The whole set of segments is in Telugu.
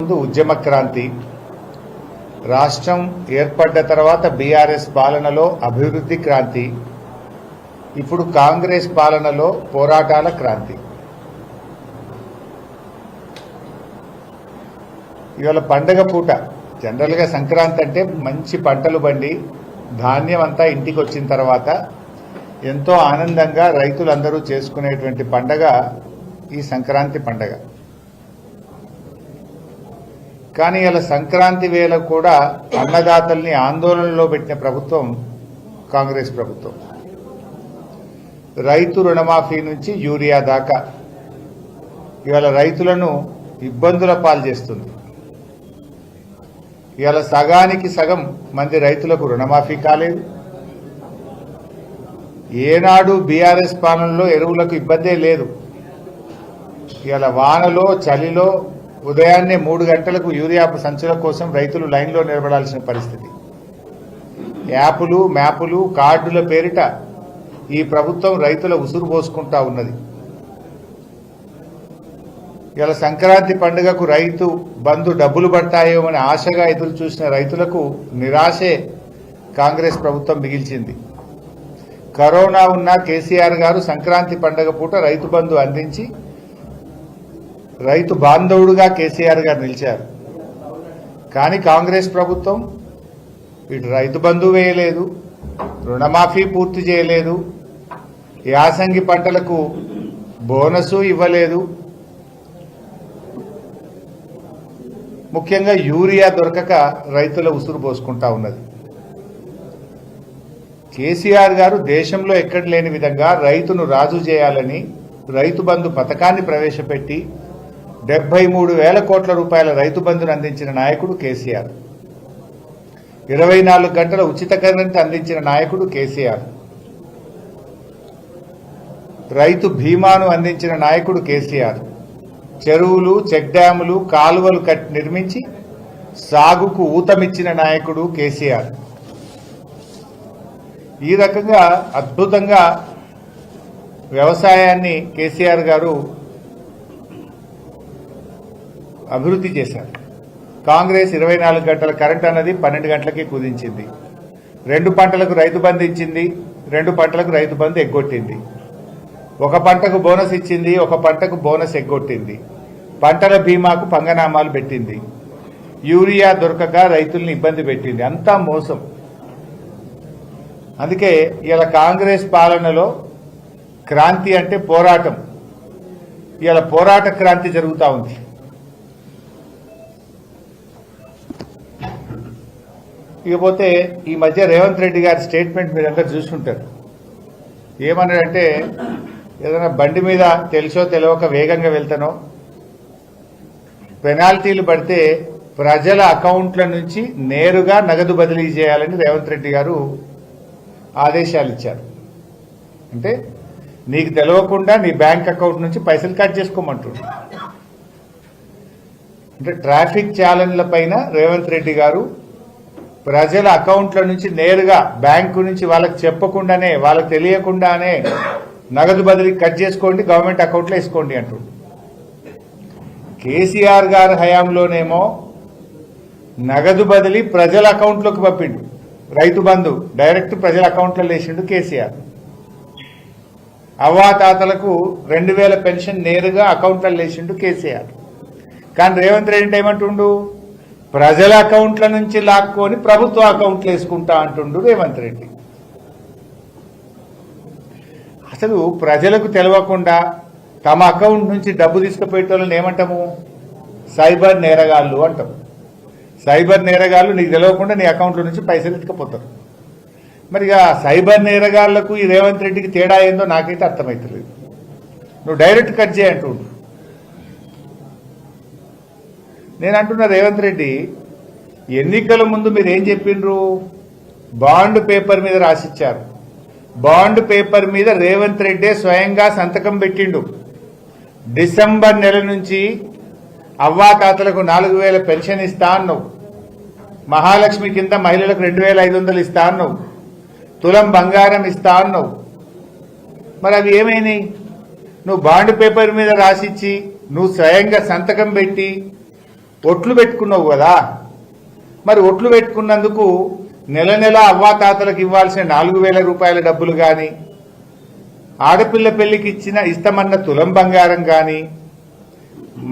ముందు ఉద్యమ క్రాంతి, రాష్ట్రం ఏర్పడ్డ తర్వాత బీఆర్ఎస్ పాలనలో అభివృద్ధి క్రాంతి, ఇప్పుడు కాంగ్రెస్ పాలనలో పోరాటాల క్రాంతి. ఇవాళ పండగ పూట జనరల్గా సంక్రాంతి అంటే మంచి పంటలు పండి ధాన్యం అంతా ఇంటికి వచ్చిన తర్వాత ఎంతో ఆనందంగా రైతులందరూ చేసుకునేటువంటి పండగ ఈ సంక్రాంతి పండగ. కానీ ఇలా సంక్రాంతి వేళ కూడా అన్నదాతల్ని ఆందోళనలో పెట్టిన ప్రభుత్వం కాంగ్రెస్ ప్రభుత్వం. రైతు రుణమాఫీ నుంచి యూరియా దాకా ఇవాళ రైతులను ఇబ్బందుల పాలు చేస్తుంది. ఇవాళ సగానికి సగం మంది రైతులకు రుణమాఫీ కాలేదు. ఏనాడు బీఆర్ఎస్ పాలనలో ఎరువులకు ఇబ్బందే లేదు. ఇవాళ వానలో చలిలో ఉదయాన్నే 3 గంటలకు యూరియా సంచుల కోసం రైతులు లైన్లో నిలబడాల్సిన పరిస్థితి. యాపులు మ్యాపులు కార్డుల పేరిట ఈ ప్రభుత్వం రైతుల ఉసురు పోసుకుంటా ఉన్నది. ఇలా సంక్రాంతి పండుగకు రైతు బంధు డబ్బులు పడతాయో అని ఆశగా ఎదురు చూసిన రైతులకు నిరాశే కాంగ్రెస్ ప్రభుత్వం మిగిల్చింది. కరోనా ఉన్న కేసీఆర్ గారు సంక్రాంతి పండుగ పూట రైతు బంధు అందించి రైతు బాంధవుడుగా కేసీఆర్ గారు నిలిచారు. కానీ కాంగ్రెస్ ప్రభుత్వం ఇటు రైతు బంధు వేయలేదు, రుణమాఫీ పూర్తి చేయలేదు, యాసంగి పంటలకు బోనసు ఇవ్వలేదు, ముఖ్యంగా యూరియా దొరకక రైతుల ఉసురు పోసుకుంటా ఉన్నది. కేసీఆర్ గారు దేశంలో ఎక్కడ లేని విధంగా రైతును రాజు చేయాలని రైతు బంధు పథకాన్ని ప్రవేశపెట్టి 73,000 కోట్ల రూపాయల రైతు బంధును అందించిన నాయకుడు కేసీఆర్. 24 గంటల ఉచిత కరెంట్ అందించిన నాయకుడు కేసీఆర్. రైతు బీమాను అందించిన నాయకుడు కేసీఆర్. చెరువులు, చెక్ డ్యాములు, కాలువలు నిర్మించి సాగుకు ఊతమిచ్చిన నాయకుడు కేసీఆర్. ఈ రకంగా అద్భుతంగా వ్యవసాయాన్ని కేసీఆర్ గారు అభివృద్ధి చేశారు. కాంగ్రెస్ 24 గంటల కరెంట్ అన్నది 12 గంటలకి కుదించింది. 2 పంటలకు రైతు బంధు ఇచ్చింది, 2 పంటలకు రైతు బంధు ఎగ్గొట్టింది. 1 పంటకు బోనస్ ఇచ్చింది, 1 పంటకు బోనస్ ఎగ్గొట్టింది. పంటల బీమాకు పంగనామాలు పెట్టింది. యూరియా దొరకక రైతుల్ని ఇబ్బంది పెట్టింది. అంతా మోసం. అందుకే ఇలా కాంగ్రెస్ పాలనలో క్రాంతి అంటే పోరాటం. ఇలా పోరాట క్రాంతి జరుగుతూ ఉంది. ఇకపోతే ఈ మధ్య రేవంత్ రెడ్డి గారి స్టేట్మెంట్ మీరందరూ చూసుకుంటారు. ఏమన్నాడంటే, ఏదైనా బండి మీద తెలిసో తెలియక వేగంగా వెళ్తానో పెనాల్టీలు పడితే ప్రజల అకౌంట్ల నుంచి నేరుగా నగదు బదిలీ చేయాలని రేవంత్ రెడ్డి గారు ఆదేశాలు ఇచ్చారు. అంటే నీకు తెలియకుండా నీ బ్యాంక్ అకౌంట్ నుంచి పైసలు కట్ చేసుకోమంటుండ్రు. అంటే ట్రాఫిక్ ఛాలెంజ్ల పైన రేవంత్ రెడ్డి గారు ప్రజల అకౌంట్ల నుంచి నేరుగా బ్యాంకు నుంచి వాళ్ళకి చెప్పకుండానే, వాళ్ళకి తెలియకుండానే నగదు బదిలీ కట్ చేసుకోండి, గవర్నమెంట్ అకౌంట్లో వేసుకోండి అంటుండ్రు. కేసీఆర్ గారి హయాంలోనేమో నగదు బదిలీ ప్రజల అకౌంట్లోకి పంపిండు. రైతు బంధు డైరెక్ట్ ప్రజల అకౌంట్లో వేసిండు కేసీఆర్. అవ్వాతాతలకు 2000 పెన్షన్ నేరుగా అకౌంట్లో వేసిండు కేసీఆర్. కానీ రేవంత్ రెడ్డి ఏమంటుండు, ప్రజల అకౌంట్ల నుంచి లాక్కొని ప్రభుత్వ అకౌంట్లు వేసుకుంటా అంటుండు రేవంత్ రెడ్డి. అసలు ప్రజలకు తెలియకుండా తమ అకౌంట్ నుంచి డబ్బు తీసుకుపోయేటోళ్ళని ఏమంటాము? సైబర్ నేరగాళ్ళు అంటాం. సైబర్ నేరగాళ్ళు నీకు తెలియకుండా నీ అకౌంట్ల నుంచి పైసలు ఎత్తుకుపోతారు. మరి ఇక సైబర్ నేరగాళ్లకు ఈ రేవంత్ రెడ్డికి తేడా ఏందో నాకైతే అర్థమవుతలేదు. నువ్వు డైరెక్ట్ కట్ చేయంటుండు. నేను అంటున్నా, రేవంత్ రెడ్డి ఎన్నికల ముందు మీరు ఏం చెప్పిండ్రు? బాండ్ పేపర్ మీద రాసిచ్చారు. బాండ్ పేపర్ మీద రేవంత్ రెడ్డి స్వయంగా సంతకం పెట్టిండు. డిసెంబర్ నెల నుంచి అవ్వాతాతలకు 4000 పెన్షన్ ఇస్తా అన్నావు. మహాలక్ష్మి కింద మహిళలకు 2500 ఇస్తా అన్నావు. తులం బంగారం ఇస్తా అన్నావు. మరి అవి ఏమైనాయి? నువ్వు బాండ్ పేపర్ మీద రాసిచ్చి నువ్వు స్వయంగా సంతకం పెట్టి ఒట్లు పెట్టుకున్నావు కదా, మరి ఒట్లు పెట్టుకున్నందుకు నెల నెల అవ్వాతాతలకు ఇవ్వాల్సిన 4,000 రూపాయల డబ్బులు కానీ, ఆడపిల్ల పెళ్లికి ఇస్తామన్న తులం బంగారం కానీ,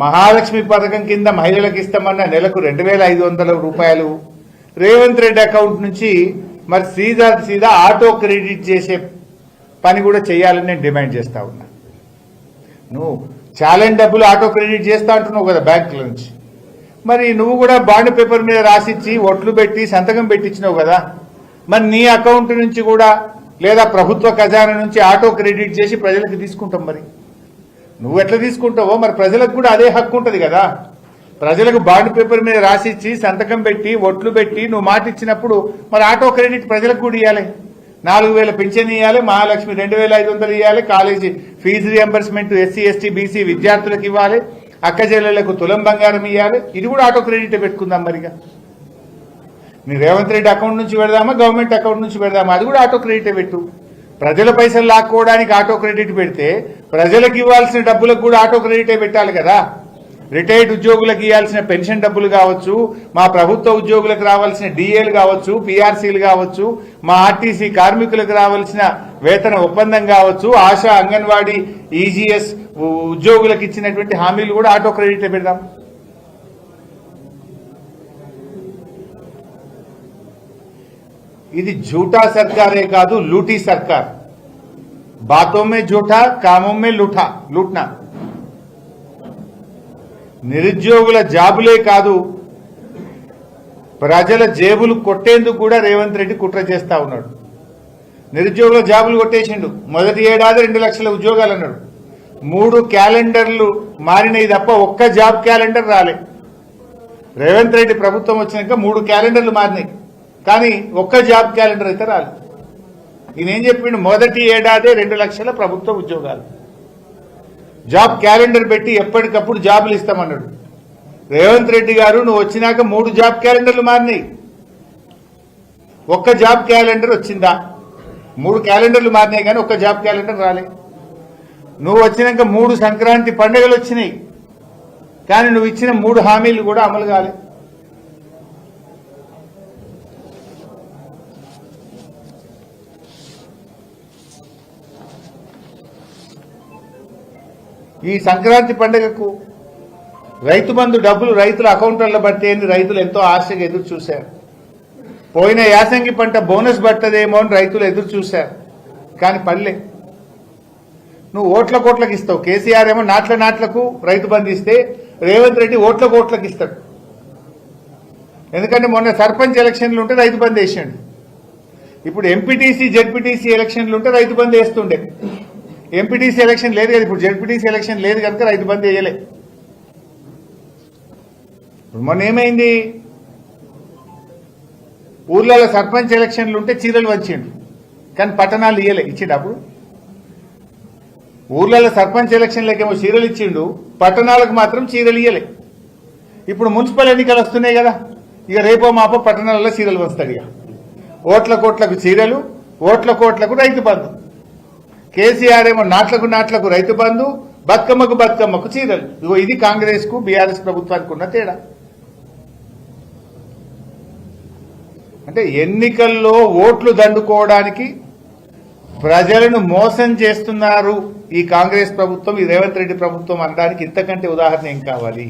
మహాలక్ష్మి పథకం కింద మహిళలకు ఇస్తామన్న నెలకు 2,500 రూపాయలు రేవంత్ రెడ్డి అకౌంట్ నుంచి మరి సీదా ఆటో క్రెడిట్ చేసే పని కూడా చేయాలని నేను డిమాండ్ చేస్తా ఉన్నా. నువ్వు ఛాలెంజ్ డబ్బులు ఆటో క్రెడిట్ చేస్తా అంటున్నావు కదా బ్యాంకుల నుంచి, మరి నువ్వు కూడా బాండ్ పేపర్ మీద రాసిచ్చి ఒట్లు పెట్టి సంతకం పెట్టించినావు కదా, మరి నీ అకౌంట్ నుంచి కూడా లేదా ప్రభుత్వ ఖజానా నుంచి ఆటో క్రెడిట్ చేసి ప్రజలకు తీసుకుంటాం. మరి నువ్వు ఎట్లా తీసుకుంటావో మరి ప్రజలకు కూడా అదే హక్కు ఉంటుంది కదా. ప్రజలకు బాండ్ పేపర్ మీద రాసిచ్చి సంతకం పెట్టి ఒట్లు పెట్టి నువ్వు మాట ఇచ్చినప్పుడు మరి ఆటో క్రెడిట్ ప్రజలకు కూడా ఇవ్వాలి. 4,000 పెన్షన్ ఇవ్వాలి, మహాలక్ష్మి 2,500 ఇవ్వాలి, college fees reimbursement SC ST BC విద్యార్థులకు ఇవ్వాలి, అక్క చెల్లెళ్లకు తులం బంగారం ఇవ్వాలి. ఇది కూడా ఆటో క్రెడిట్ పెట్టుకుందాం. మరిగా నీ రేవంత్ రెడ్డి అకౌంట్ నుంచి పెడదామా, గవర్నమెంట్ అకౌంట్ నుంచి పెడదామా, అది కూడా ఆటో క్రెడిట్ పెట్టు. ప్రజల పైసలు లాక్కోవడానికి ఆటో క్రెడిట్ పెడితే ప్రజలకు ఇవ్వాల్సిన డబ్బులకు కూడా ఆటో క్రెడిటే పెట్టాలి కదా. రిటైర్డ్ ఉద్యోగులకు ఇవ్వాల్సిన పెన్షన్ డబ్బులు కావచ్చు, మా ప్రభుత్వ ఉద్యోగులకు రావాల్సిన డిఏలు కావచ్చు, పీఆర్సీలు కావచ్చు, మా ఆర్టీసీ కార్మికులకు రావాల్సిన వేతన ఒప్పందం కావచ్చు, ఆశా అంగన్వాడీ ఈజీఎస్ ఉద్యోగులకు ఇచ్చినటువంటి హామీలు కూడా ఆటో క్రెడిట్ పెడదాం. ఇది झूठा సర్కారే కాదు, లూటీ సర్కార్. బాతో మే झूठा, కామో మే లూట్నా. నిరుద్యోగుల జాబులే కాదు, ప్రజల జేబులు కొట్టేందుకు కూడా రేవంత్ రెడ్డి కుట్ర చేస్తా ఉన్నాడు. నిరుద్యోగుల జాబులు కొట్టేసిండు. మొదటి ఏడాది 2 లక్షల ఉద్యోగాలు అన్నాడు. 3 క్యాలెండర్లు మారినాయి తప్ప ఒక్క జాబ్ క్యాలెండర్ రాలే. రేవంత్ రెడ్డి ప్రభుత్వం వచ్చినాక 3 క్యాలెండర్లు మారినాయి, కానీ ఒక్క జాబ్ క్యాలెండర్ అయితే రాలేదు. ఈయన ఏం చెప్పిండు, మొదటి ఏడాదే 2 లక్షల ప్రభుత్వ ఉద్యోగాలు. జాబ్ క్యాలెండర్ పెట్టి ఎప్పటికప్పుడు జాబులు ఇస్తామన్నాడు. రేవంత్ రెడ్డి గారు నువ్వు వచ్చినాక 3 జాబ్ క్యాలెండర్లు మారినాయి, ఒక్క జాబ్ క్యాలెండర్ వచ్చిందా? 3 క్యాలెండర్లు మారినాయి కానీ ఒక్క జాబ్ క్యాలెండర్ రాలే. నువ్వు వచ్చినాక 3 సంక్రాంతి పండుగలు వచ్చినాయి, కానీ నువ్వు ఇచ్చిన 3 హామీలు కూడా అమలు కాలే. ఈ సంక్రాంతి పండుగకు రైతు బంధు డబ్బులు రైతుల అకౌంట్లలో పడితేంది రైతులు ఎంతో ఆశగా ఎదురు చూశారు. పోయిన యాసంగి పంట బోనస్ పట్టదేమో అని రైతులు ఎదురు చూశారు, కానీ పల్లె. నువ్వు ఓట్ల కోట్లకు ఇస్తావు. కేసీఆర్ ఏమో నాట్లకు రైతు బంధు ఇస్తే రేవంత్ రెడ్డి ఓట్ల కోట్లకు ఇస్తాడు. ఎందుకంటే మొన్న సర్పంచ్ ఎలక్షన్లు ఉంటే రైతు బంధు వేసాడు. ఇప్పుడు ఎంపీటీసీ జెడ్పీటీసీ ఎలక్షన్లు ఉంటే రైతు బంధు వేస్తుండే. ఎంపీటీసీ ఎలక్షన్ లేదు కదా, ఇప్పుడు జెడ్పీటీసీ ఎలక్షన్ లేదు కనుక రైతు బంధు వేయలే. మొన్న ఏమైంది, ఊర్లలో సర్పంచ్ ఎలక్షన్లు ఉంటే చీరలు వంచిండు, కానీ పట్టణాలు ఇయ్యలే. ఇచ్చిండు అప్పుడు ఊర్లలో సర్పంచ్ ఎలక్షన్లకేమో చీరలు ఇచ్చిండు, పట్టణాలకు మాత్రం చీరలు ఇయ్యలే. ఇప్పుడు మున్సిపల్ ఎన్నికలు వస్తున్నాయి కదా, ఇక రేపో మాపో పట్టణాలలో చీరలు వస్తాడు. ఇక ఓట్ల కోట్లకు చీరలు, ఓట్ల కోట్లకు రైతు బంధు. కేసీఆర్ ఏమో నాట్లకు రైతు బంధు, బతుకమ్మకు చీరలు. ఇగో ఇది కాంగ్రెస్ కు బీఆర్ఎస్ ప్రభుత్వానికి ఉన్న తేడా. అంటే ఎన్నికల్లో ఓట్లు దండుకోవడానికి ప్రజలను మోసం చేస్తున్నారు ఈ కాంగ్రెస్ ప్రభుత్వం, ఈ రేవంత్ రెడ్డి ప్రభుత్వం అనడానికి ఇంతకంటే ఉదాహరణ ఏం కావాలి?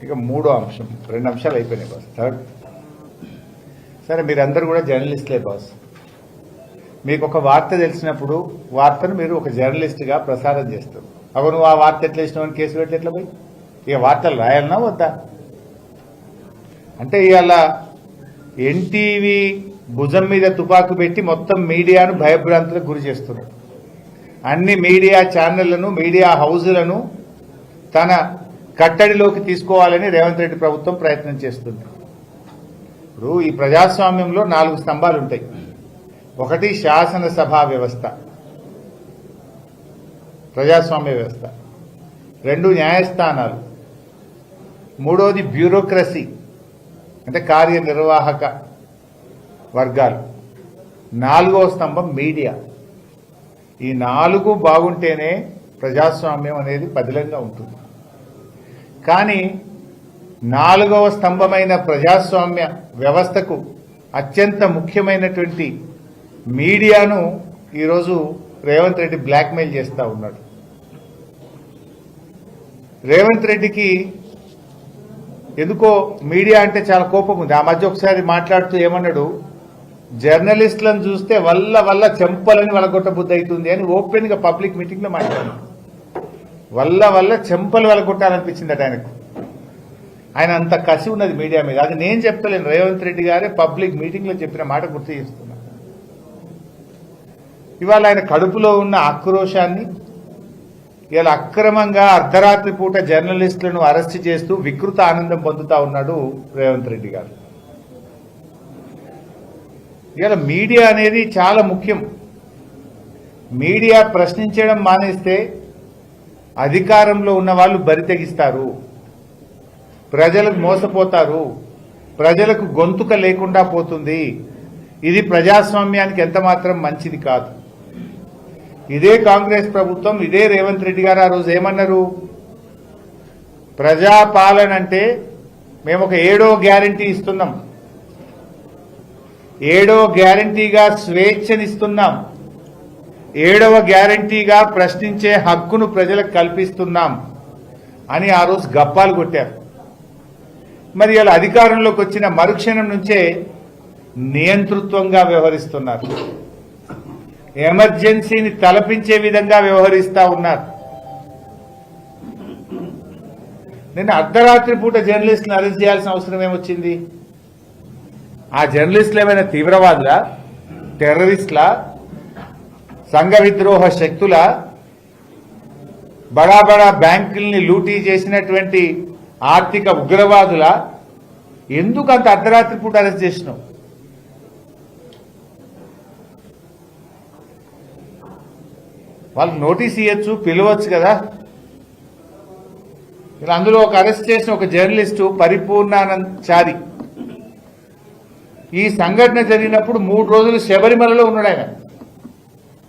ఇక 3వ అంశం, 2 అంశాలు అయిపోయినాయి బాస్. థర్డ్, సరే మీరందరూ కూడా జర్నలిస్టులే బాస్. మీకు ఒక వార్త తెలిసినప్పుడు వార్తను మీరు ఒక జర్నలిస్ట్గా ప్రసారం చేస్తారు. అప్పుడు నువ్వు ఆ వార్త ఎట్లా ఇచ్చినావని కేసు పెట్టి ఎట్లా పోయి ఇక వార్తలు రాయాలన్నా వద్దా? అంటే ఇవాళ ఎన్టీవీ భుజం మీద తుపాకు పెట్టి మొత్తం మీడియాను భయభ్రాంతులకు గురి చేస్తున్నాడు. అన్ని మీడియా ఛానళ్లను, మీడియా హౌజులను తన కట్టడిలోకి తీసుకోవాలని రేవంత్ రెడ్డి ప్రభుత్వం ప్రయత్నం చేస్తుంది. ఇప్పుడు ఈ ప్రజాస్వామ్యంలో 4 స్తంభాలు ఉంటాయి. ఒకటి శాసనసభా వ్యవస్థ, ప్రజాస్వామ్య వ్యవస్థ. 2 న్యాయస్థానాలు. 3వది బ్యూరోక్రసీ, అంటే కార్యనిర్వాహక వర్గాలు. 4వ స్తంభం మీడియా. ఈ 4 బాగుంటేనే ప్రజాస్వామ్యం అనేది పదిలంగా ఉంటుంది. కానీ 4వ స్తంభమైన ప్రజాస్వామ్య వ్యవస్థకు అత్యంత ముఖ్యమైనటువంటి మీడియాను ఈరోజు రేవంత్ రెడ్డి బ్లాక్మెయిల్ చేస్తూ ఉన్నాడు. రేవంత్ రెడ్డికి ఎందుకో మీడియా అంటే చాలా కోపం ఉంది. ఆ మధ్య ఒకసారి మాట్లాడుతూ ఏమన్నాడు, జర్నలిస్టులను చూస్తే వల్ల చెంపలని వలగొట్టబుద్ధి అవుతుంది అని ఓపెన్గా పబ్లిక్ మీటింగ్లో మాట్లాడాడు. వల్ల చెంపలు వలగొట్టాలనిపించిందట ఆయనకు. ఆయన అంత కసి ఉన్నది మీడియా మీద. అది నేను చెప్తలేను, రేవంత్ రెడ్డి గారే పబ్లిక్ మీటింగ్లో చెప్పిన మాట గుర్తు చేస్తున్నా. ఇవాళ ఆయన కడుపులో ఉన్న ఆక్రోశాన్ని ఇలా అక్రమంగా అర్ధరాత్రి పూట జర్నలిస్టులను అరెస్ట్ చేస్తూ వికృత ఆనందం పొందుతా ఉన్నాడు రేవంత్ రెడ్డి గారు. ఇలా మీడియా అనేది చాలా ముఖ్యం. మీడియా ప్రశ్నించడం మానేస్తే అధికారంలో ఉన్న వాళ్ళు బరి తెగిస్తారు, ప్రజలకు మోసపోతారు, ప్రజలకు గొంతుక లేకుండా పోతుంది. ఇది ప్రజాస్వామ్యానికి ఎంత మాత్రం మంచిది కాదు. ఇదే కాంగ్రెస్ ప్రభుత్వం, ఇదే రేవంత్ రెడ్డి గారు ఆ రోజు ఏమన్నారు, ప్రజాపాలన అంటే మేము ఒక 7వ గ్యారంటీ ఇస్తున్నాం, 7వ గ్యారంటీగా స్వేచ్ఛనిస్తున్నాం, 7వ గ్యారంటీగా ప్రశ్నించే హక్కును ప్రజలకు కల్పిస్తున్నాం అని ఆ రోజు గప్పాలు కొట్టారు. మరి ఇలా అధికారంలోకి వచ్చిన మరుక్షణం నుంచే నియంతృత్వంగా వ్యవహరిస్తున్నారు, ఎమర్జెన్సీని తలపించే విధంగా వ్యవహరిస్తా ఉన్నారు. నిన్న అర్ధరాత్రి పూట జర్నలిస్టులను అరెస్ట్ చేయాల్సిన అవసరం ఏమొచ్చింది? ఆ జర్నలిస్టులు ఏమైనా తీవ్రవాదులా, టెర్రరిస్టులా, సంఘ విద్రోహ శక్తుల, బడా బ్యాంకుల్ని లూటీ చేసినటువంటి ఆర్థిక ఉగ్రవాదుల? ఎందుకు అంత అర్ధరాత్రి పూట అరెస్ట్ చేసినావు? వాళ్ళకి నోటీస్ ఇవ్వచ్చు, పిలవచ్చు కదా. ఇలా అందులో ఒక అరెస్ట్ చేసిన ఒక జర్నలిస్టు పరిపూర్ణానందచారి. ఈ సంఘటన జరిగినప్పుడు 3 రోజులు శబరిమలలో ఉన్నాడు. ఆయన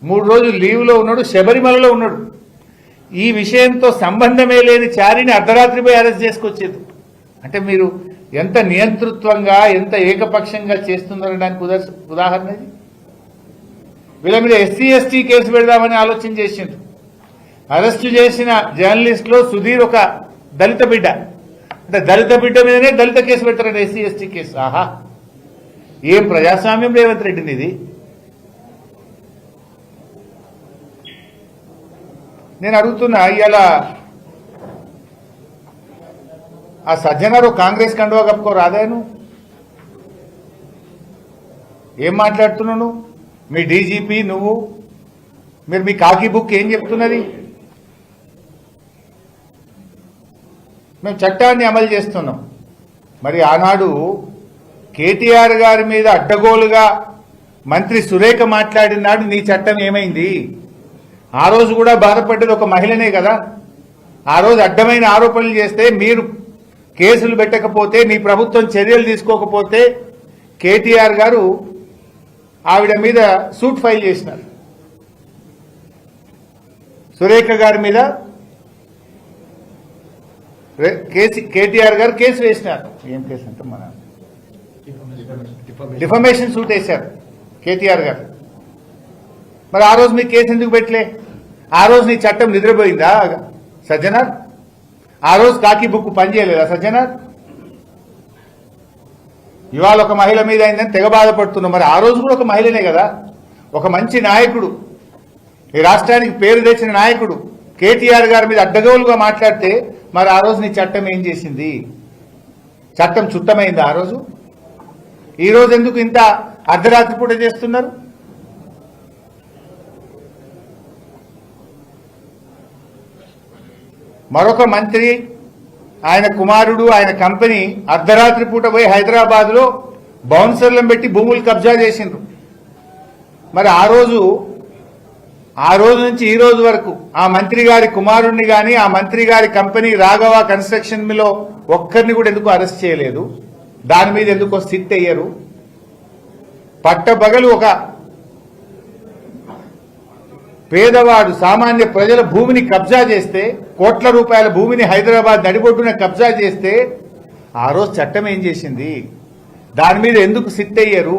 3 రోజులు లీవ్లో ఉన్నాడు, శబరిమలలో ఉన్నాడు. ఈ విషయంతో సంబంధమే లేని చారిని అర్ధరాత్రిపై అరెస్ట్ చేసుకొచ్చేది. అంటే మీరు ఎంత నియంతృత్వంగా, ఎంత ఏకపక్షంగా చేస్తున్నారనడానికి ఉదాహరణ ఇది. వీళ్ళ మీద ఎస్సీ ఎస్టీ కేసు పెడదామని ఆలోచన చేసిండ్రు. అరెస్టు చేసిన జర్నలిస్టులో సుధీర్ ఒక దళిత బిడ్డ. అంటే దళిత బిడ్డ మీదనే దళిత కేసు పెట్టారండి, ఎస్సీ ఎస్టీ కేసు. ఆహా, ఏం ప్రజాస్వామ్యం రేవంత్ రెడ్డిని ఇది. నేను అడుగుతున్నా, ఇలా ఆ సజ్జనారు కాంగ్రెస్ కండువా కప్పుకో రాదాను, ఏం మాట్లాడుతున్నావు? మీ డీజీపీ నువ్వు, మీరు మీ కాకి బుక్ ఏం చెప్తున్నది? మేము చట్టాన్ని అమలు చేస్తున్నాం. మరి ఆనాడు కేటీఆర్ గారి మీద అడ్డగోలుగా మంత్రి సురేఖ మాట్లాడినాడు, నీ చట్టం ఏమైంది? ఆ రోజు కూడా బాధపడ్డది ఒక మహిళనే కదా. ఆ రోజు అడ్డమైన ఆరోపణలు చేస్తే మీరు కేసులు పెట్టకపోతే, మీ ప్రభుత్వం చర్యలు తీసుకోకపోతే కేటీఆర్ గారు ఆవిడ మీద సూట్ ఫైల్ చేసినారు. సురేఖ గారి మీద కేటీఆర్ గారు కేసు వేసినారు. ఏం కేసు అంటే మన డిఫమేషన్ సూట్ వేశారు కేటీఆర్ గారు. మరి ఆ రోజు మీ కేసు ఎందుకు పెట్టలే? ఆ రోజు నీ చట్టం నిద్రపోయిందా సజ్జనార్? ఆ రోజు కాకి బుక్ పనిచేయలేదా సజ్జనార్? ఇవాళ ఒక మహిళ మీద అయిందని తెగ బాధపడుతున్నాం. మరి ఆ రోజు కూడా ఒక మహిళనే కదా, ఒక మంచి నాయకుడు, ఈ రాష్ట్రానికి పేరు తెచ్చిన నాయకుడు కేటీఆర్ గారి మీద అడ్డగోలుగా మాట్లాడితే మరి ఆ రోజు నీ చట్టం ఏం చేసింది? చట్టం చుట్టమైందా ఆ రోజు? ఈ రోజు ఎందుకు ఇంత అర్ధరాత్రి పూట చేస్తున్నారు? మరొక మంత్రి, ఆయన కుమారుడు, ఆయన కంపెనీ అర్ధరాత్రి పూట పోయి హైదరాబాద్లో బౌన్సర్లను పెట్టి భూములు కబ్జా చేసిండ్రు. మరి ఆ రోజు నుంచి ఈ రోజు వరకు ఆ మంత్రి గారి కుమారుణ్ణి కానీ, ఆ మంత్రి గారి కంపెనీ రాఘవ కన్స్ట్రక్షన్ లో ఒక్కరిని కూడా ఎందుకు అరెస్ట్ చేయలేదు? దాని మీద ఎందుకు సిట్ అయ్యారు? పట్టబగలు ఒక పేదవాడు సామాన్య ప్రజల భూమిని కబ్జా చేస్తే, కోట్ల రూపాయల భూమిని హైదరాబాద్ నడిబొడ్డున కబ్జా చేస్తే ఆ రోజు చట్టం ఏం చేసింది? దాని మీద ఎందుకు సిట్ అయ్యారు?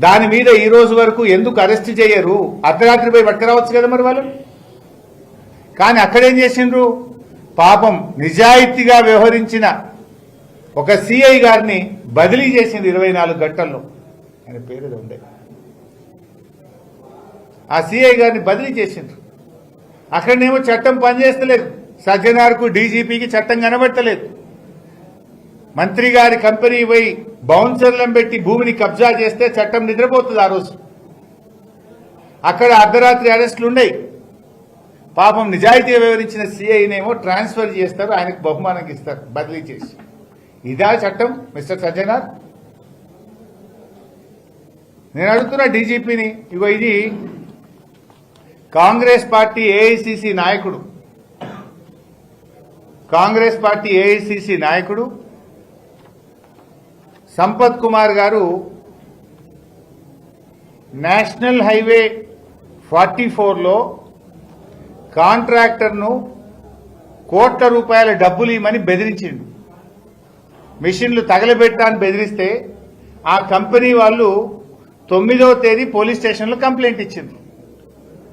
దాని మీద ఈ రోజు వరకు ఎందుకు అరెస్ట్ చేయరు? అర్ధరాత్రి పోయి పట్టుకురావచ్చు కదా మరి వాళ్ళు. కానీ అక్కడేం చేసిండ్రు? పాపం నిజాయితీగా వ్యవహరించిన ఒక సిఐ గారిని బదిలీ చేసింది 24 గంటల్లో. ఆయన పేరు ఉండే ఆ సిఐ గారిని బదిలీ చేసిండ్రు. అక్కడనేమో చట్టం పనిచేస్తలేదు. సజ్జనార్కు డీజీపీకి చట్టం కనబడతలేదు. మంత్రి గారి కంపెనీ పోయి బౌన్సర్లను పెట్టి భూమిని కబ్జా చేస్తే చట్టం నిద్రపోతుంది ఆ రోజు. అక్కడ అర్ధరాత్రి అరెస్టులు ఉన్నాయి. పాపం నిజాయితీగా వివరించిన సిఐనేమో ట్రాన్స్ఫర్ చేస్తారు, ఆయనకు బహుమానం ఇస్తారు బదిలీ చేసి. ఇదా చట్టం మిస్టర్ సజ్జనార్? నేను అడుగుతున్నా డీజీపీని. ఇగో ఇది కాంగ్రెస్ పార్టీ ఏఐసిసి నాయకుడు, కాంగ్రెస్ పార్టీ ఏఐసిసి నాయకుడు సంపత్ కుమార్ గారు నేషనల్ హైవే 44లో కాంట్రాక్టర్ను కోట్ల రూపాయల డబ్బులు ఇవ్వమని బెదిరించిండు. మిషన్లు తగలబెట్టాలని బెదిరిస్తే ఆ కంపెనీ వాళ్ళు 9వ తేదీ పోలీస్ స్టేషన్లో కంప్లైంట్ ఇచ్చింది.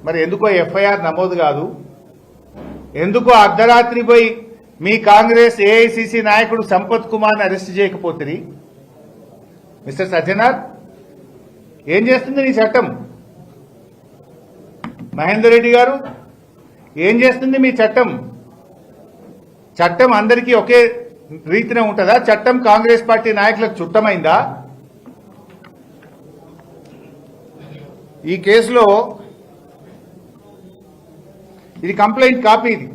మరి ఎందుకో ఎఫ్ఐఆర్ నమోదు కాదు? ఎందుకో అర్ధరాత్రి పోయి మీ కాంగ్రెస్ ఏఐసిసి నాయకుడు సంపత్ కుమార్ని అరెస్ట్ చేయకపోతుంది? మిస్టర్ సజ్జనార్, ఏం చేస్తుంది నీ చట్టం? మహేందర్ రెడ్డి గారు, ఏం చేస్తుంది మీ చట్టం? చట్టం అందరికీ ఒకే రీతినే ఉంటుందా? చట్టం కాంగ్రెస్ పార్టీ నాయకులకు చుట్టమైందా? ఈ కేసులో ఇది కంప్లైంట్ కాపీ. ఇది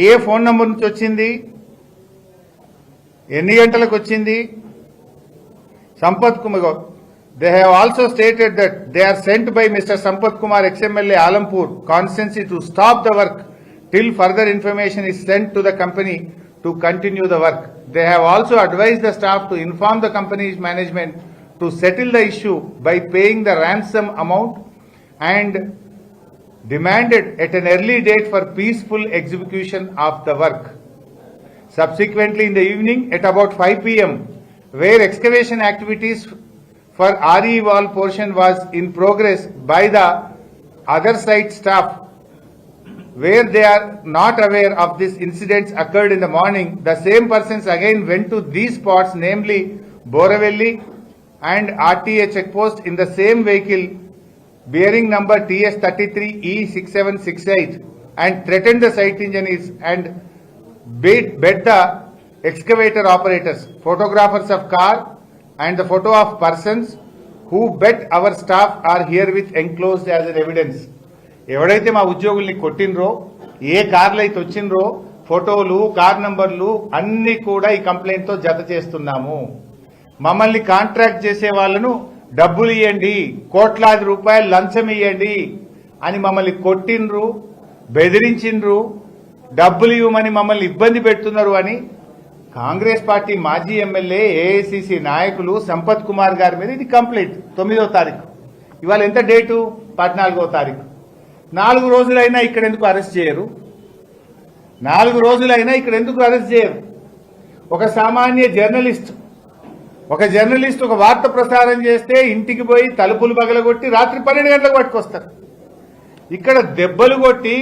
ఏ ఫోన్ నంబర్ నుంచి వచ్చింది, ఎన్ని గంటలకు వచ్చింది? Sampath Kumar, they have also stated that they are sent by Mr. Sampath Kumar, ex-MLA Alampur constituency, to stop the work till further information is sent to the company to continue the work. They have also advised the staff to inform the company's management to settle the issue by paying the ransom amount and demanded at an early date for peaceful execution of the work. Subsequently, in the evening at about 5 p.m., where excavation activities for RE wall portion was in progress by the other site staff, where they are not aware of this incidents occurred in the morning, the same persons again went to these spots, namely Boravelli and RTA checkpost, in the same vehicle bearing number TS33E6768, and threatened the site engineers and bet the excavator operators. Photographers of car and the photo of persons who bet our staff are herewith enclosed as an evidence. ఎవడైతే మా ఉద్యోగుల్ని కొట్టినరో, ఏ కార్లు అయితే వచ్చినరో, ఫోటోలు, కార్ నంబర్లు అన్ని కూడా ఈ కంప్లైంట్తో జత చేస్తున్నాము. మమ్మల్ని కాంట్రాక్ట్ చేసే వాళ్ళను డబ్బులు ఇవ్వండి, కోట్లాది రూపాయలు లంచం ఇవ్వండి అని మమ్మల్ని కొట్టినరు, బెదిరించిండ్రు, డబ్బులు ఇవ్వమని మమ్మల్ని ఇబ్బంది పెడుతున్నారు అని కాంగ్రెస్ పార్టీ మాజీ ఎమ్మెల్యే ఏఐసిసి నాయకులు సంపత్ కుమార్ గారి మీద ఇది కంప్లైంట్. 9వ తారీఖు. ఇవాళ ఎంత డేటు? 14వ తారీఖు. 4 రోజులైనా ఇక్కడ ఎందుకు అరెస్ట్ చేయరు? 4 రోజులైనా ఇక్కడ ఎందుకు అరెస్ట్ చేయరు? ఒక సామాన్య జర్నలిస్ట్ ఒక వార్త ప్రసారం చేస్తే ఇంటికి పోయి తలుపులు పగలగొట్టి రాత్రి 12 గంటలకు పట్టుకొస్తారు. ఇక్కడ దెబ్బలు కొట్టి,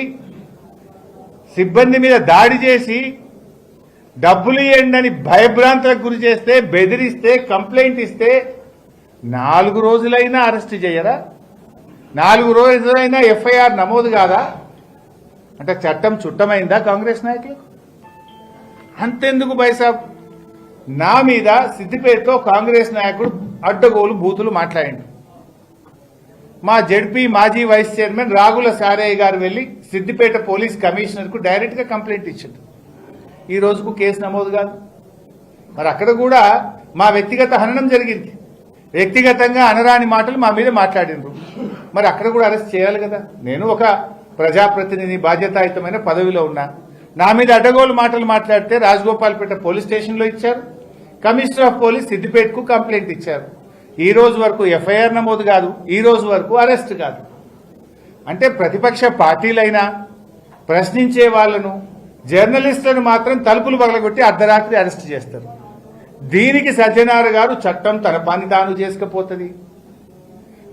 సిబ్బంది మీద దాడి చేసి, డబ్బులు ఇవ్వండి అని భయభ్రాంతులకు గురి చేస్తే, బెదిరిస్తే, కంప్లైంట్ ఇస్తే 4 రోజులైనా అరెస్ట్ చేయరా? 4 రోజులైనా ఎఫ్ఐఆర్ నమోదు కాదా? అంటే చట్టం చుట్టమైందా కాంగ్రెస్ నాయకులు? అంతెందుకు బైసాబ్, నా మీద సిద్దిపేటలో కాంగ్రెస్ నాయకుడు అడ్డగోలు బూతులు మాట్లాడిండు. మా జెడ్పీ మాజీ వైస్ చైర్మన్ రాగుల సారయ్య గారు వెళ్లి సిద్దిపేట పోలీస్ కమిషనర్ కు డైరెక్ట్ గా కంప్లైంట్ ఇచ్చారు. ఈ రోజుకు కేసు నమోదు కాదు. మరి అక్కడ కూడా మా వ్యక్తిగత హననం జరిగింది. వ్యక్తిగతంగా అనరాని మాటలు మా మీద మాట్లాడినరు. మరి అక్కడ కూడా అరెస్ట్ చేయాలి కదా. నేను ఒక ప్రజాప్రతినిధి, బాధ్యతాయుతమైన పదవిలో ఉన్నా. నా మీద అడ్డగోలు మాటలు మాట్లాడితే రాజగోపాల్పేట పోలీస్ స్టేషన్లో ఇచ్చారు. కమిషనర్ ఆఫ్ పోలీస్ సిద్దిపేటకు కంప్లైంట్ ఇచ్చారు. ఈ రోజు వరకు ఎఫ్ఐఆర్ నమోదు కాదు, ఈ రోజు వరకు అరెస్ట్ కాదు. అంటే ప్రతిపక్ష పార్టీలైనా ప్రశ్నించే వాళ్ళను, జర్నలిస్టులను మాత్రం తలుపులు పగలగొట్టి అర్ధరాత్రి అరెస్ట్ చేస్తారు. దీనికి సజ్జనార్ గారు చట్టం తన పని తాను చేసుకపోతుంది.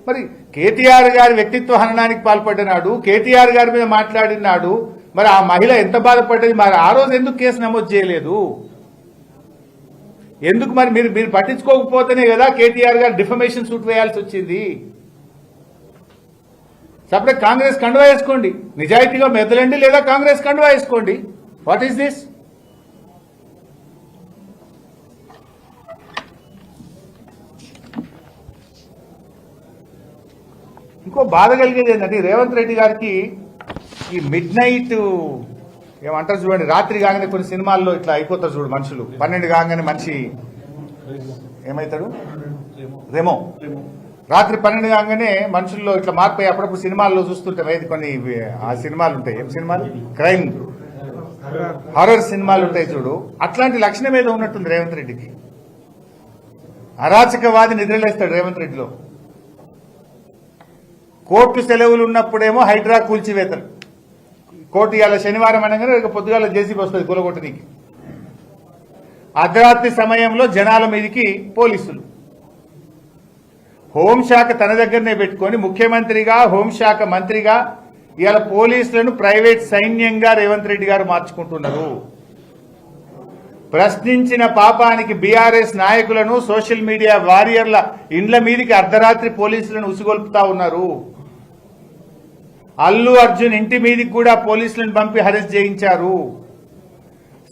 మరి కేటీఆర్ గారి వ్యక్తిత్వ హననానికి పాల్పడినాడు, కేటీఆర్ గారి మీద మాట్లాడినాడు. మరి ఆ మహిళ ఎంత బాధపడ్డది? మరి ఆ రోజు ఎందుకు కేసు నమోదు చేయలేదు? ఎందుకు మరి మీరు పట్టించుకోకపోతేనే కదా కేటీఆర్ గారు డిఫమేషన్ సూట్ వేయాల్సి వచ్చింది. సపరేట్ కాంగ్రెస్ కండువా వేసుకోండి, నిజాయితీగా మెదలండి, లేదా కాంగ్రెస్ కండువా వేసుకోండి. What is this? ఇంకో బాధ కలిగేది ఏంటంటే రేవంత్ రెడ్డి గారికి ఈ మిడ్ నైట్ ఏమంటారు చూడండి, రాత్రి కాగానే కొన్ని సినిమాల్లో ఇట్లా అయిపోతారు చూడు మనుషులు, 12 కాగానే మనిషి ఏమవుతాడు, రెమో. రాత్రి 12 కాగానే మనుషుల్లో ఇట్లా మార్పు అప్పుడప్పుడు సినిమాల్లో చూస్తుంటాం. ఏది కొన్ని ఆ సినిమాలు ఉంటాయి, ఏం సినిమాలు, క్రైమ్ హారర్ సినిమాలు ఉంటాయి చూడు, అట్లాంటి లక్షణం ఏదో ఉన్నట్టుంది రేవంత్ రెడ్డికి. అరాచకవాది నిద్రలేస్తాడు రేవంత్ రెడ్డిలో. కోర్టు సెలవులు ఉన్నప్పుడేమో హైడ్రా కూల్చివేతలు. కోర్టు ఇవాళ శనివారం అనగానే పొద్దుగాల జేసీబీ వస్తుంది కూలగొట్టడానికి. అర్ధరాత్రి సమయంలో జనాల మీదకి పోలీసులు. హోంశాఖ తన దగ్గరనే పెట్టుకొని ముఖ్యమంత్రిగా, హోంశాఖ మంత్రిగా ఇవాళ పోలీసులను ప్రైవేట్ సైన్యంగా రేవంత్ రెడ్డి గారు మార్చుకుంటున్నారు. ప్రశ్నించిన పాపానికి బీఆర్ఎస్ నాయకులను, సోషల్ మీడియా వారియర్ల ఇండ్ల మీదికి అర్ధరాత్రి పోలీసులను ఉసిగొల్పుతా ఉన్నారు. అల్లు అర్జున్ ఇంటి మీదికి కూడా పోలీసులను పంపి అరెస్ట్ చేయించారు.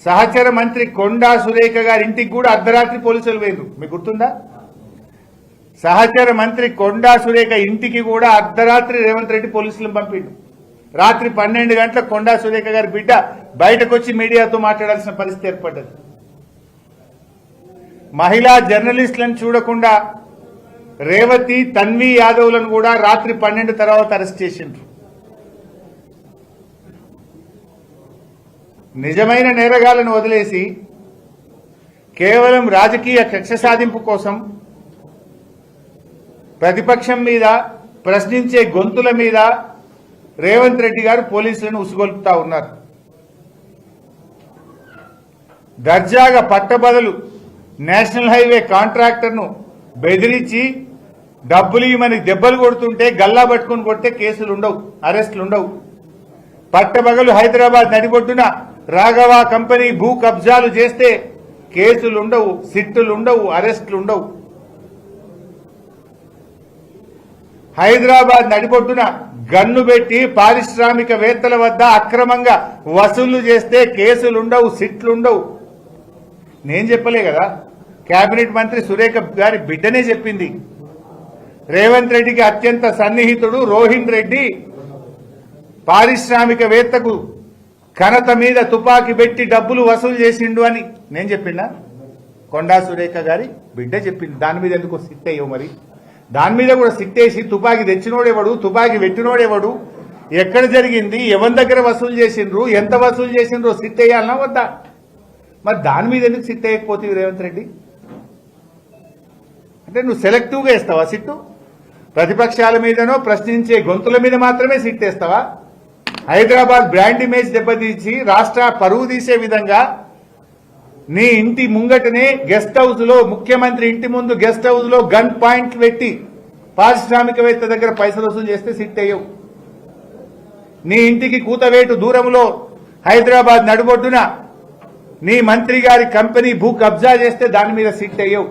సహచర మంత్రి కొండా సురేఖ గారి ఇంటికి కూడా అర్ధరాత్రి పోలీసులు పోయారు. మీకు గుర్తుందా? సహచర మంత్రి కొండా సురేఖ ఇంటికి కూడా అర్ధరాత్రి రేవంత్ రెడ్డి పోలీసులను పంపిండు. రాత్రి 12 గంటలకు కొండా సురేఖ గారి బిడ్డ బయటకు వచ్చి మీడియాతో మాట్లాడాల్సిన పరిస్థితి ఏర్పడ్డది. మహిళా జర్నలిస్టులను చూడకుండా రేవతి, తన్వి యాదవ్లను కూడా రాత్రి 12 తర్వాత అరెస్ట్ చేసిండ్రు. నిజమైన నేరగాళ్లను వదిలేసి కేవలం రాజకీయ కక్ష సాధింపు కోసం ప్రతిపక్షం మీద, ప్రశ్నించే గొంతుల మీద రేవంత్ రెడ్డి గారు పోలీసులను ఉసుగొల్పుతా ఉన్నారు. దర్జాగా పట్టబదలు నేషనల్ హైవే కాంట్రాక్టర్ను బెదిరించి డబ్బులు ఇవ్వమని దెబ్బలు కొడుతుంటే గల్లా పట్టుకుని కొడితే కేసులు ఉండవు, అరెస్టులు ఉండవు. పట్టబగలు హైదరాబాద్ నడిబొడ్డున రాఘవ కంపెనీ భూ కబ్జాలు చేస్తే కేసులు ఉండవు, సిట్టులు ఉండవు, అరెస్టులు ఉండవు. హైదరాబాద్ నడిబొడ్డున గన్ను పెట్టి పారిశ్రామికవేత్తల వద్ద అక్రమంగా వసూళ్లు చేస్తే కేసులు ఉండవు, సిట్లు ఉండవు. నేను చెప్పలే కదా, కేబినెట్ మంత్రి సురేఖ గారి బిడ్డనే చెప్పింది. రేవంత్ రెడ్డికి అత్యంత సన్నిహితుడు రోహిన్ రెడ్డి పారిశ్రామికవేత్తకు ఘనత మీద తుపాకీ పెట్టి డబ్బులు వసూలు చేసిండు అని నేను చెప్పినా? కొండా సురేఖ గారి బిడ్డ చెప్పింది. దాని మీద ఎందుకు సిట్టేయవు? మరి దాని మీద కూడా సిట్టేసి తుపాకీ తెచ్చినోడెవడు, తుపాకీ పెట్టినోడెవడు, ఎక్కడ జరిగింది, ఎవరి దగ్గర వసూలు చేసిండ్రు, ఎంత వసూలు చేసిండ్రో సిట్టేయాలన్నా వద్దా? మరి దాని మీద ఎందుకు సిట్టేయకపోతే రేవంత్ రెడ్డి? అంటే నువ్వు సెలెక్టివ్గా వేస్తావా సిట్టు? ప్రతిపక్షాల మీదనో ప్రశ్నించే గొంతుల మీద మాత్రమే సిట్టేస్తావా? హైదరాబాద్ బ్రాండ్ ఇమేజ్ దెబ్బతీసి రాష్ట్ర పరువు తీసే విధంగా నీ ఇంటి ముంగటనే గెస్ట్ హౌస్ లో, ముఖ్యమంత్రి ఇంటి ముందు గెస్ట్ హౌస్ లో గన్ పాయింట్ పెట్టి పారిశ్రామికవేత్త దగ్గర పైసలు వసూలు చేస్తే సిట్ అయ్యవు. నీ ఇంటికి కూతవేటు దూరంలో హైదరాబాద్ నడుబొడ్డున నీ మంత్రి గారి కంపెనీ భూ కబ్జా చేస్తే దాని మీద సిట్ అయ్యవు.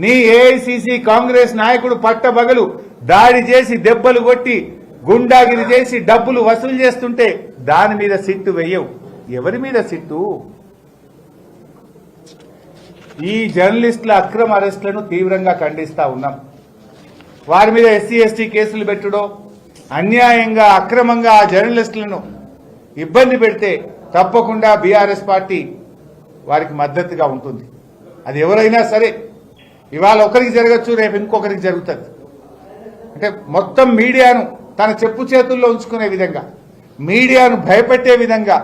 నీ ఏఐసిసి కాంగ్రెస్ నాయకుడు పట్టబగలు దాడి చేసి దెబ్బలు కొట్టి గుండాగిరి చేసి డబ్బులు వసూలు చేస్తుంటే దాని మీద సిట్టు వెయ్యవు. ఎవరి మీద సిట్టు? ఈ జర్నలిస్టుల అక్రమ అరెస్టులను తీవ్రంగా ఖండిస్తా ఉన్నాం. వారి మీద ఎస్సీ ఎస్టీ కేసులు పెట్టుడో, అన్యాయంగా అక్రమంగా ఆ జర్నలిస్టులను ఇబ్బంది పెడితే తప్పకుండా బీఆర్ఎస్ పార్టీ వారికి మద్దతుగా ఉంటుంది. అది ఎవరైనా సరే, ఇవాళ ఒకరికి జరగచ్చు, రేపు ఇంకొకరికి జరుగుతుంది. అంటే మొత్తం మీడియాను తన చెప్పు చేతుల్లో ఉంచుకునే విధంగా, మీడియాను భయపెట్టే విధంగా